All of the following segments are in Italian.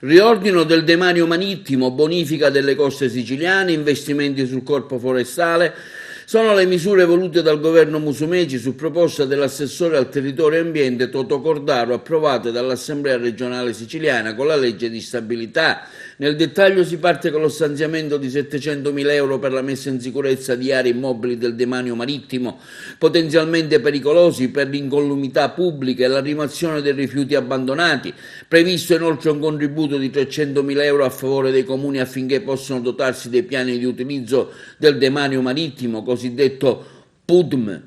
Riordino del demanio marittimo, bonifica delle coste siciliane, investimenti sul corpo forestale sono le misure volute dal governo Musumeci su proposta dell'assessore al territorio e ambiente Toto Cordaro, approvate dall'Assemblea regionale siciliana con la legge di stabilità. Nel dettaglio si parte con lo stanziamento di 700.000 euro per la messa in sicurezza di aree immobili del demanio marittimo potenzialmente pericolosi per l'incolumità pubblica e la rimozione dei rifiuti abbandonati. Previsto inoltre un contributo di 300.000 euro a favore dei comuni affinché possano dotarsi dei piani di utilizzo del demanio marittimo, cosiddetto PUDM.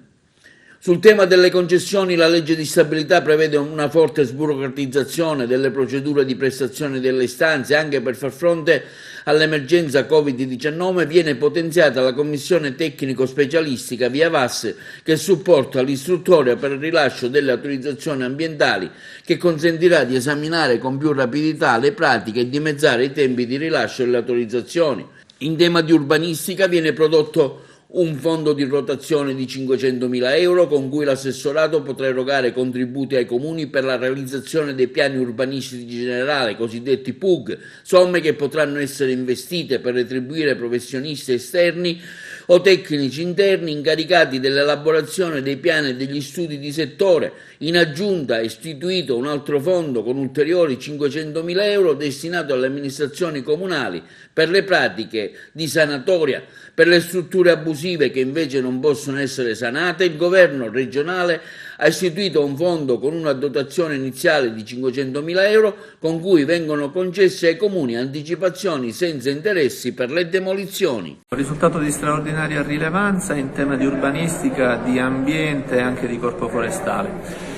Sul tema delle concessioni la legge di stabilità prevede una forte sburocratizzazione delle procedure di prestazione delle istanze. Anche per far fronte all'emergenza Covid-19 viene potenziata la commissione tecnico-specialistica via VAS che supporta l'istruttoria per il rilascio delle autorizzazioni ambientali, che consentirà di esaminare con più rapidità le pratiche e dimezzare i tempi di rilascio delle autorizzazioni. In tema di urbanistica viene prodotto un fondo di rotazione di 500.000 euro con cui l'assessorato potrà erogare contributi ai comuni per la realizzazione dei piani urbanistici generali, cosiddetti PUG, somme che potranno essere investite per retribuire professionisti esterni o tecnici interni incaricati dell'elaborazione dei piani e degli studi di settore. In aggiunta è istituito un altro fondo con ulteriori 500.000 euro destinato alle amministrazioni comunali per le pratiche di sanatoria. Per le strutture abusive che invece non possono essere sanate, il governo regionale ha istituito un fondo con una dotazione iniziale di 500.000 euro con cui vengono concesse ai comuni anticipazioni senza interessi per le demolizioni. Un risultato di straordinaria rilevanza in tema di urbanistica, di ambiente e anche di corpo forestale.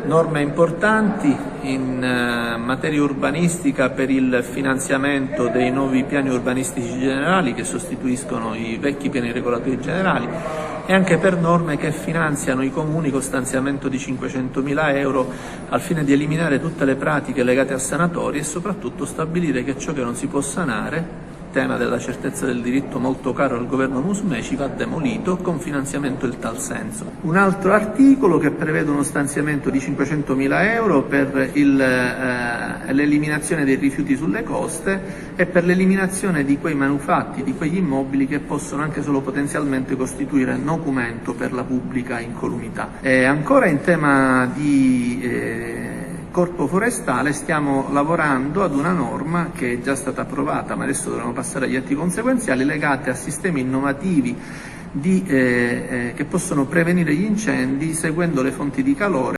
Norme importanti in materia urbanistica per il finanziamento dei nuovi piani urbanistici generali che sostituiscono i vecchi piani regolatori generali e anche per norme che finanziano i comuni con stanziamento di 500.000 euro al fine di eliminare tutte le pratiche legate a sanatori e soprattutto stabilire che ciò che non si può sanare, tema della certezza del diritto molto caro al governo Musumeci, va demolito con finanziamento in tal senso. Un altro articolo che prevede uno stanziamento di 500.000 euro per l'eliminazione dei rifiuti sulle coste e per l'eliminazione di quei manufatti, di quegli immobili che possono anche solo potenzialmente costituire nocumento per la pubblica incolumità. E ancora in tema di corpo forestale stiamo lavorando ad una norma che è già stata approvata, ma adesso dovremo passare agli atti conseguenziali, legate a sistemi innovativi che possono prevenire gli incendi seguendo le fonti di calore